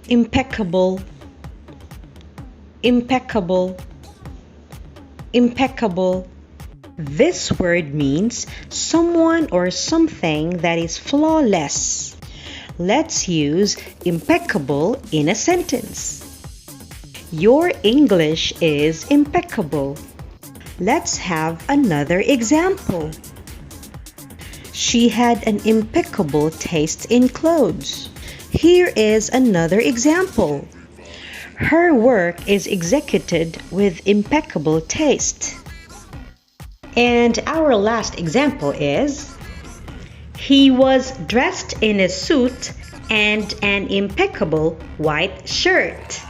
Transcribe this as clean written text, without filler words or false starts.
impeccable, impeccable, impeccable. This word means someone or something that is flawless. Let's use impeccable in a sentence. Your English is impeccable. Let's have another example. She had an impeccable taste in clothes. Here is another example. Her work is executed with impeccable taste. And our last example is, he was dressed in a suit and an impeccable white shirt.